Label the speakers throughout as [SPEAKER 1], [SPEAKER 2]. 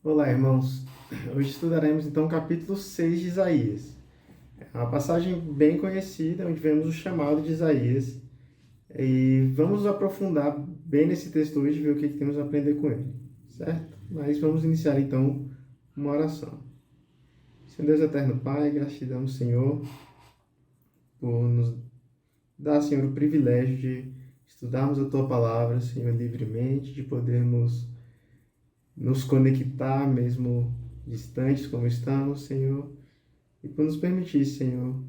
[SPEAKER 1] Olá, irmãos. Hoje estudaremos então o capítulo 6 de Isaías. É uma passagem bem conhecida, onde vemos o chamado de Isaías. E vamos nos aprofundar bem nesse texto hoje e ver o que temos a aprender com ele, certo? Mas vamos iniciar então uma oração. Senhor Deus eterno Pai, gratidão, Senhor, por nos dar, Senhor, o privilégio de estudarmos a Tua palavra, Senhor, livremente, de podermos nos conectar mesmo distantes como estamos, Senhor, e por nos permitir, Senhor,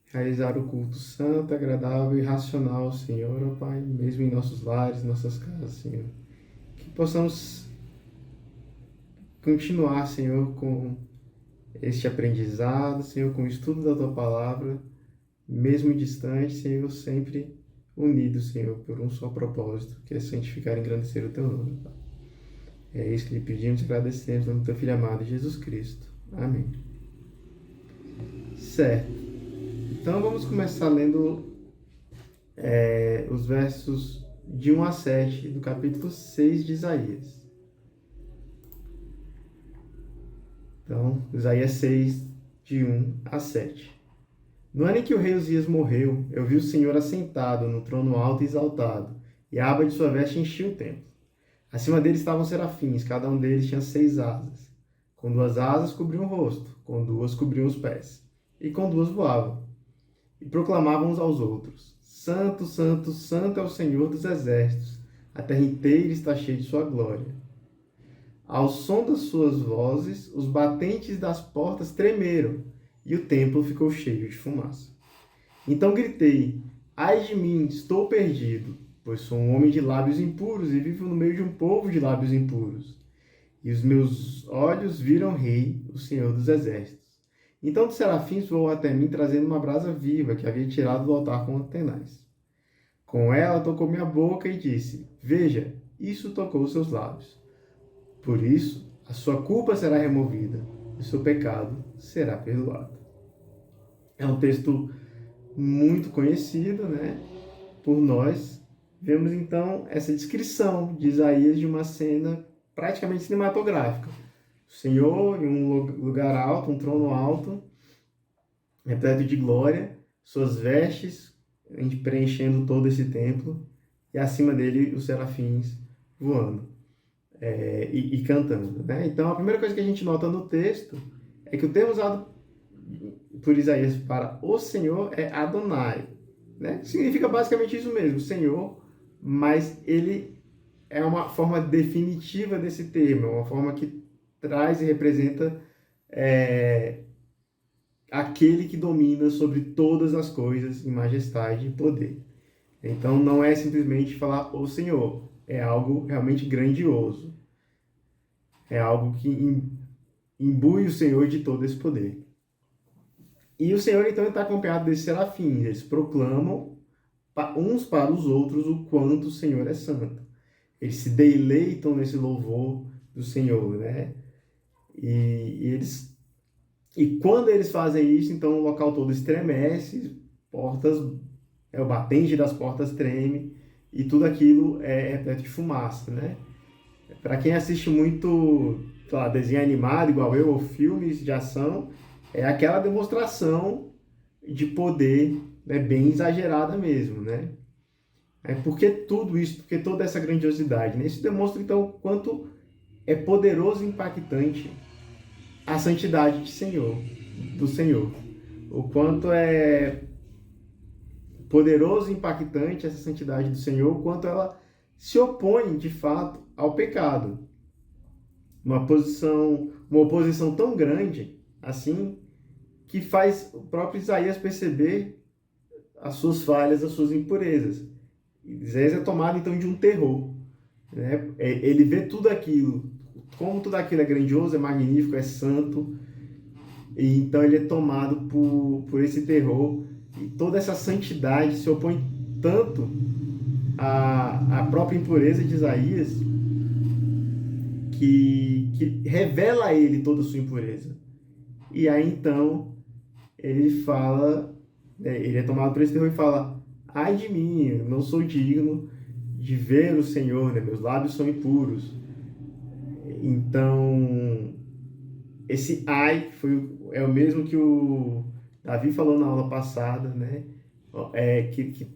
[SPEAKER 1] realizar o culto santo, agradável e racional, Senhor, ó Pai, mesmo em nossos lares, nossas casas, Senhor. Que possamos continuar, Senhor, com este aprendizado, Senhor, com o estudo da Tua palavra, mesmo distante, Senhor, sempre unidos, Senhor, por um só propósito, que é santificar e engrandecer o Teu nome, Pai. É isso que lhe pedimos e agradecemos no nome do Teu Filho amado, Jesus Cristo. Amém. Certo. Então vamos começar lendo os versos de 1 a 7 do capítulo 6 de Isaías. Então, Isaías 6, de 1 a 7. No ano em que o rei Uzias morreu, eu vi o Senhor assentado no trono alto e exaltado, e a aba de sua veste enchia o templo. Acima dele estavam serafins, cada um deles tinha 6 asas. Com 2 asas cobriam o rosto, com 2 cobriam os pés, e com 2 voavam. E proclamavam uns aos outros: Santo, Santo, Santo é o Senhor dos exércitos, a terra inteira está cheia de sua glória. Ao som das suas vozes, os batentes das portas tremeram, e o templo ficou cheio de fumaça. Então gritei: Ai de mim, estou perdido, pois sou um homem de lábios impuros e vivo no meio de um povo de lábios impuros. E os meus olhos viram o Rei, o Senhor dos exércitos. Então dos serafins voou até mim, trazendo uma brasa viva que havia tirado do altar com tenaz. Com ela tocou minha boca e disse: Veja, isso tocou os seus lábios. Por isso, a sua culpa será removida e o seu pecado será perdoado. É um texto muito conhecido, né, por nós. Vemos então essa descrição de Isaías de uma cena praticamente cinematográfica. O Senhor em um lugar alto, um trono alto, repleto de glória, suas vestes preenchendo todo esse templo, e acima dele os serafins voando e cantando, né? Então a primeira coisa que a gente nota no texto é que o termo usado por Isaías para o Senhor é Adonai, né? Significa basicamente isso mesmo, Senhor, mas ele é uma forma definitiva desse termo, é uma forma que traz e representa aquele que domina sobre todas as coisas em majestade e poder. Então não é simplesmente falar o Senhor, é algo realmente grandioso. É algo que imbui o Senhor de todo esse poder. E o Senhor então está acompanhado desses serafins, eles proclamam uns para os outros o quanto o Senhor é santo. Eles se deleitam nesse louvor do Senhor, né? E quando eles fazem isso, então o local todo estremece, portas, o batente das portas treme, e tudo aquilo é repleto de fumaça, né? Para quem assiste muito, sei lá, desenho animado, igual eu, ou filmes de ação, é aquela demonstração de poder, né, bem exagerada mesmo, né? Por que tudo isso, porque toda essa grandiosidade, né? Isso demonstra, então, o quanto é poderoso e impactante a santidade do Senhor. O quanto é poderoso e impactante essa santidade do Senhor, o quanto ela se opõe, de fato, ao pecado. Uma oposição tão grande, assim, que faz o próprio Isaías perceber as suas falhas, as suas impurezas. Isaías é tomado, então, de um terror, né? Ele vê tudo aquilo, como tudo aquilo é grandioso, é magnífico, é santo, e então ele é tomado por esse terror, e toda essa santidade se opõe tanto à própria impureza de Isaías, que revela a ele toda a sua impureza. E aí então ele fala, ele é tomado por esse terror e fala: ai de mim, eu não sou digno de ver o Senhor, né? Meus lábios são impuros. Então esse ai, que é o mesmo que o Davi falou na aula passada, né? Que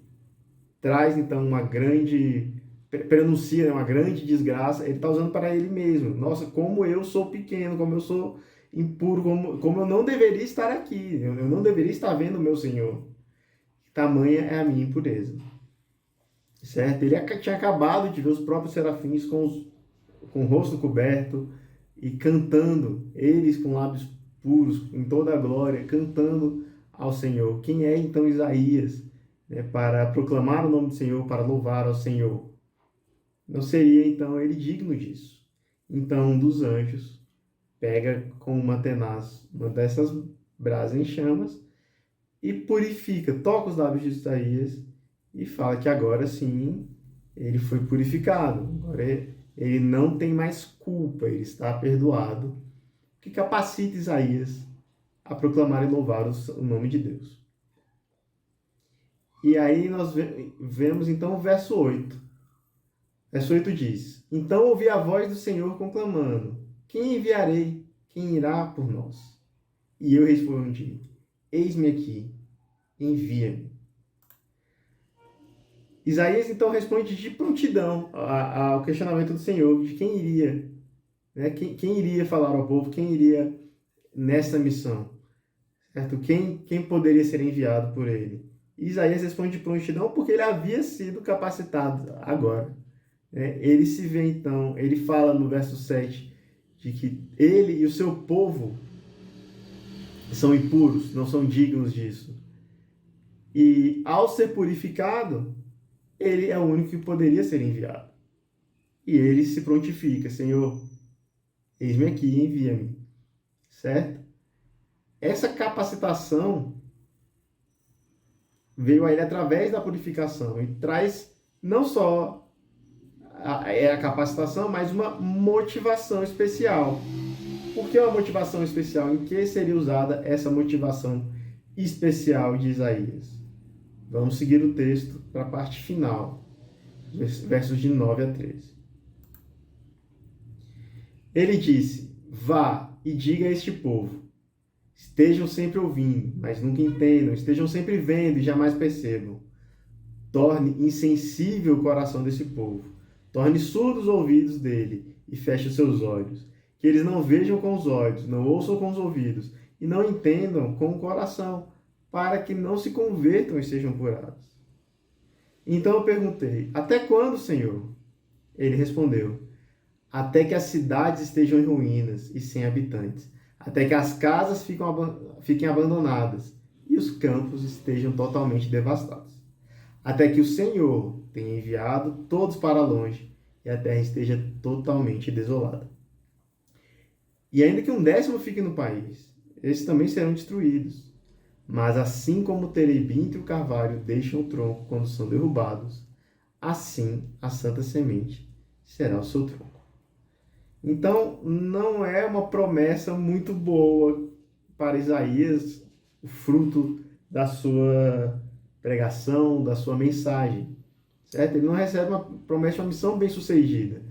[SPEAKER 1] traz, então, uma grande, prenuncia, né, uma grande desgraça, ele está usando para ele mesmo. Nossa, como eu sou pequeno, como eu sou impuro, como eu não deveria estar aqui, eu não deveria estar vendo o meu Senhor. Tamanha é a minha impureza. Certo? Ele tinha acabado de ver os próprios serafins com o rosto coberto e cantando, eles com lábios puros, em toda a glória, cantando ao Senhor. Quem é então Isaías, né, para proclamar o nome do Senhor, para louvar ao Senhor? Não seria então ele digno disso? Então um dos anjos pega com uma tenaz, uma dessas brasas em chamas, e purifica, toca os lábios de Isaías e fala que agora sim ele foi purificado. Agora ele não tem mais culpa, ele está perdoado. O que capacita Isaías a proclamar e louvar o nome de Deus. E aí nós vemos então o verso 8. Verso 8 diz: Então ouvi a voz do Senhor conclamando: Quem enviarei? Quem irá por nós? E eu respondi: Eis-me aqui, envia-me. Isaías então responde de prontidão ao questionamento do Senhor, de quem iria, né? Quem iria falar ao povo, quem iria nessa missão, certo? Quem poderia ser enviado por ele? E Isaías responde de prontidão porque ele havia sido capacitado agora. Né? Ele se vê então, ele fala no verso 7 de que ele e o seu povo são impuros, não são dignos disso. E ao ser purificado, ele é o único que poderia ser enviado. E ele se prontifica: Senhor, eis-me aqui, envia-me. Certo? Essa capacitação veio a ele através da purificação e traz não só a capacitação, mas uma motivação especial. Por que uma motivação especial? Em que seria usada essa motivação especial de Isaías? Vamos seguir o texto para a parte final, versos de 9 a 13. Ele disse: Vá e diga a este povo: estejam sempre ouvindo, mas nunca entendam, estejam sempre vendo e jamais percebam. Torne insensível o coração desse povo, torne surdos os ouvidos dele e feche os seus olhos, que eles não vejam com os olhos, não ouçam com os ouvidos e não entendam com o coração, para que não se convertam e sejam curados. Então eu perguntei: até quando, Senhor? Ele respondeu: até que as cidades estejam em ruínas e sem habitantes, até que as casas fiquem abandonadas e os campos estejam totalmente devastados, até que o Senhor tenha enviado todos para longe e a terra esteja totalmente desolada. E ainda que 1/10 fique no país, esses também serão destruídos. Mas assim como o terebinto e o carvalho deixam o tronco quando são derrubados, assim a santa semente será o seu tronco. Então, não é uma promessa muito boa para Isaías, o fruto da sua pregação, da sua mensagem, certo? Ele não recebe uma promessa de uma missão bem-sucedida.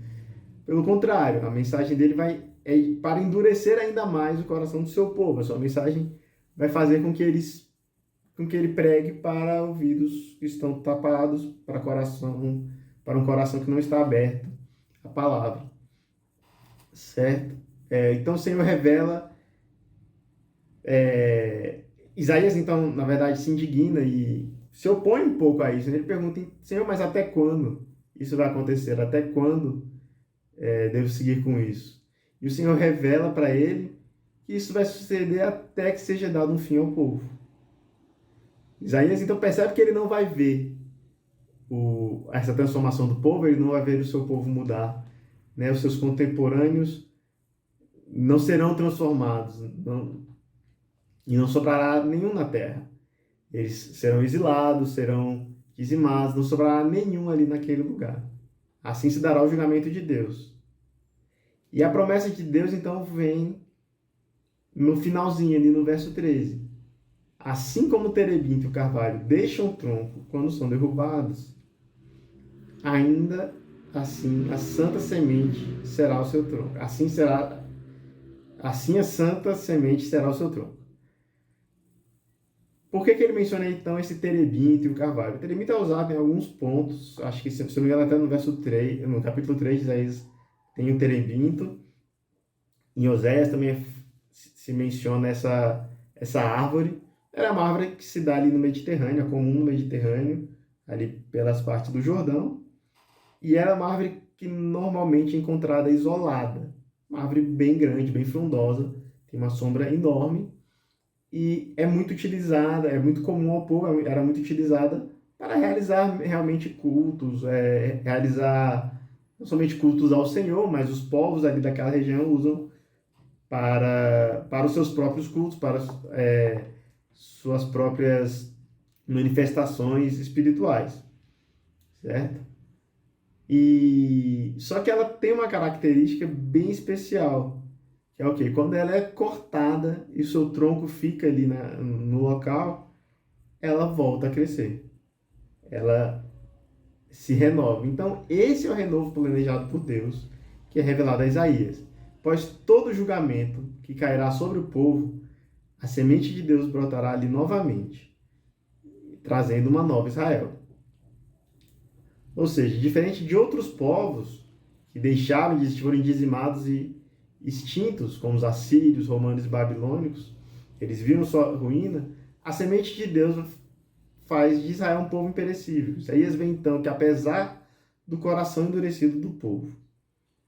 [SPEAKER 1] Pelo contrário, a mensagem dele é para endurecer ainda mais o coração do seu povo. A sua mensagem vai fazer com que ele pregue para ouvidos que estão tapados, para um coração que não está aberto à palavra. Certo? Então o Senhor revela. Isaías, então, na verdade, se indigna e se opõe um pouco a isso. Ele pergunta: Senhor, mas até quando isso vai acontecer? Até quando devo seguir com isso? E o Senhor revela para ele que isso vai suceder até que seja dado um fim ao povo. Isaías, então, percebe que ele não vai ver essa transformação do povo, ele não vai ver o seu povo mudar. Né? Os seus contemporâneos não serão transformados, e não sobrará nenhum na terra. Eles serão exilados, serão dizimados, não sobrará nenhum ali naquele lugar. Assim se dará o julgamento de Deus. E a promessa de Deus, então, vem no finalzinho, ali no verso 13. Assim como o terebinto e o carvalho deixam o tronco quando são derrubados, ainda assim a santa semente será o seu tronco. Assim será assim a santa semente será o seu tronco. Por que ele menciona então esse terebinto e o carvalho? O terebinto é usado em alguns pontos, acho que se não me engano até no verso 3, no capítulo 3 de Isaías tem o terebinto. Em Oséias também se menciona essa árvore. Ela é uma árvore que se dá ali no Mediterrâneo, é comum no Mediterrâneo, ali pelas partes do Jordão. E ela é uma árvore que normalmente é encontrada isolada. Uma árvore bem grande, bem frondosa, tem uma sombra enorme. E é muito utilizada, é muito comum ao povo, era muito utilizada para realizar realmente cultos, realizar não somente cultos ao Senhor, mas os povos ali daquela região usam para os seus próprios cultos, para suas próprias manifestações espirituais, certo? E só que ela tem uma característica bem especial, que é o quê? Quando ela é cortada e o seu tronco fica ali no local, ela volta a crescer. Ela se renova. Então, esse é o renovo planejado por Deus, que é revelado a Isaías. Pois todo julgamento que cairá sobre o povo, a semente de Deus brotará ali novamente, trazendo uma nova Israel. Ou seja, diferente de outros povos que deixaram de foram dizimados e extintos, como os assírios, romanos e babilônicos, eles viram sua ruína, a semente de Deus faz de Israel um povo imperecível. Isaías vê então que apesar do coração endurecido do povo,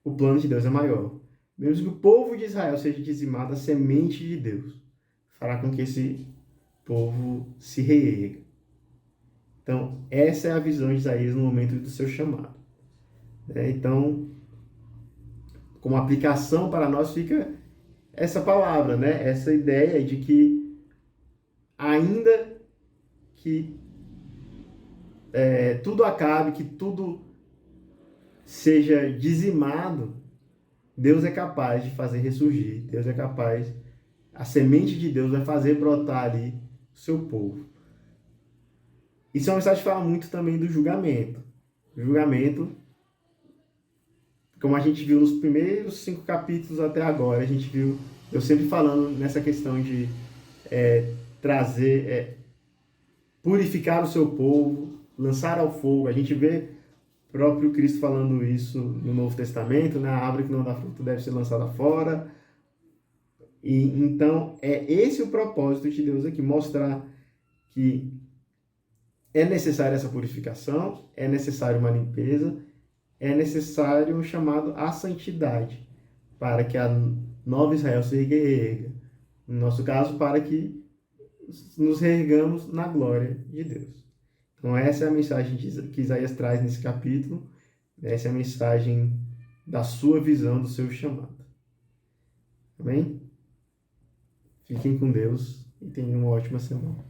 [SPEAKER 1] o plano de Deus é maior. Mesmo que o povo de Israel seja dizimado, a semente de Deus fará com que esse povo se reerga. Então, essa é a visão de Isaías no momento do seu chamado. Então, como aplicação para nós fica essa palavra, né? Essa ideia de que ainda que tudo acabe, que tudo seja dizimado, Deus é capaz de fazer ressurgir. Deus é capaz, a semente de Deus vai fazer brotar ali o seu povo. Isso é uma mensagem que fala muito também do julgamento. O julgamento, como a gente viu nos primeiros 5 capítulos até agora, a gente viu eu sempre falando nessa questão de trazer, purificar o seu povo, lançar ao fogo. A gente vê o próprio Cristo falando isso no Novo Testamento, né? A árvore que não dá fruto deve ser lançada fora. E então é esse o propósito de Deus aqui, mostrar que é necessária essa purificação, é necessário uma limpeza, é necessário um chamado à santidade, para que a nova Israel se reerga. No nosso caso, para que nos reergamos na glória de Deus. Então essa é a mensagem que Isaías traz nesse capítulo, essa é a mensagem da sua visão, do seu chamado. Amém? Fiquem com Deus e tenham uma ótima semana.